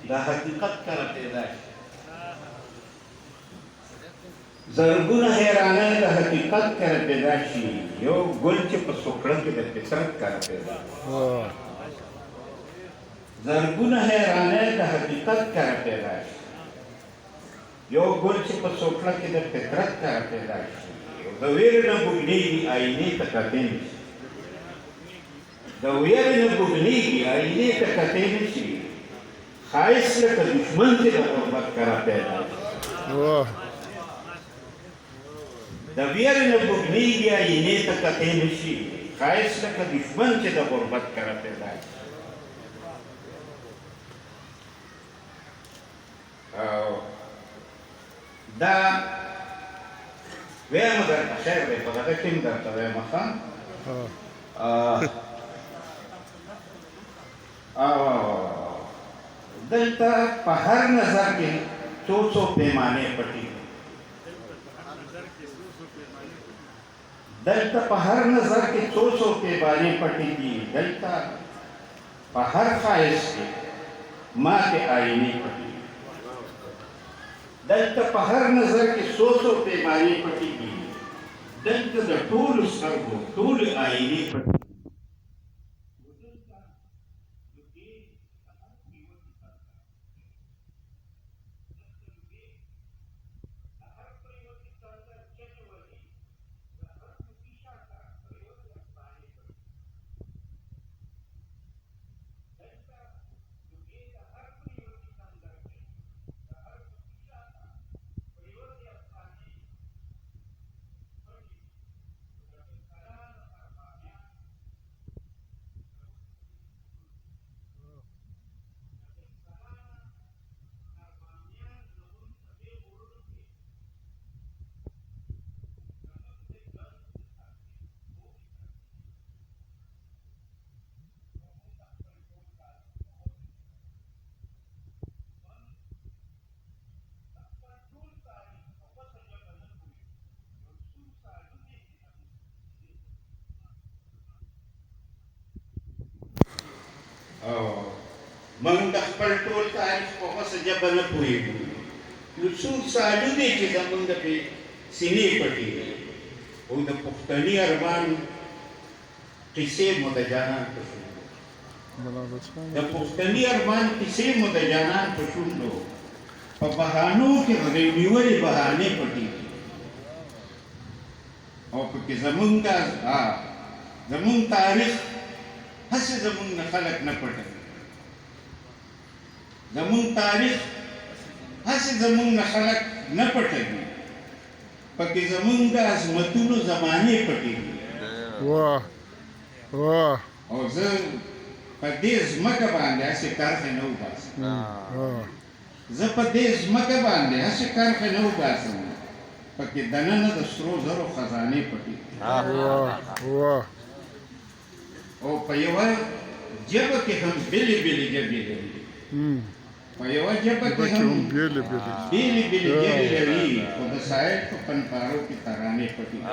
د حقیقت کره پیدا شي زرګونه حیرانه د حقیقت کره پیدا شي یو ګل چې په سوکړه کې د فطرت کره پیدا شي زرګونه حیرانه د حقیقت کره پیدا شي یو ګل چې په سوکړه کې د فطرت کره پیدا شي د ویرې نه بوږنېږي آینې ته کتې نه شي د ویرې نه بوږنېږي آینې ته کتې نه شي ښایست لکه دشمن چې د غربت کره پیدا شي د ویرې نه بوږنېږي آینې ته کتې نه شي ښایست لکه دشمن چې د غربت کره پیدا شي دا ویم درته خیر دی په دغه کې هم درته ویم ښه دلته په هر نظر کې څو څو پیمانې پټې دي دلته په هر نظر کې څو څو پیمانې پټې دي دلته په هر ښایست کې ماتې آینې پټې دي دلته په هر نظر کې څو څو پیمانې پټې دي دلته د ټولو سترګو ټولې آینې پټې دي موږ د خپل ټول تاریخ په غوڅه ژبه نه پوهېږو نو څوک سالو دی چې زموږ د سینې پټې دي او د پښتني ارمان قصې مو د جانان په شونډو د پښتني ارمان قصې مو د جانان په شونډو په بهانو کې غرې نیولې بهانې پټې دي او پکې زموږ تاریخ هسې زموږ نه خلک نه پټوي زموږ تاریخ هسې زموږ نه خلک نه پټوي پکې زموږ د عظمتونو زمانې پټې دي او زه په دې ځمکه باندې هسې کرښې نه وباسم زه په دې ځمکه باندې هسې کرښې نه وباسم پکې دننه د سرو زرو خزانې پټې دي او په یوه ژبه کې هم بېلې بېلې ژبې لري په یوه ژبه کې هم بېلې بېلې ژبې لري خو د ساحل په پنپارو کې ترانې پټې دي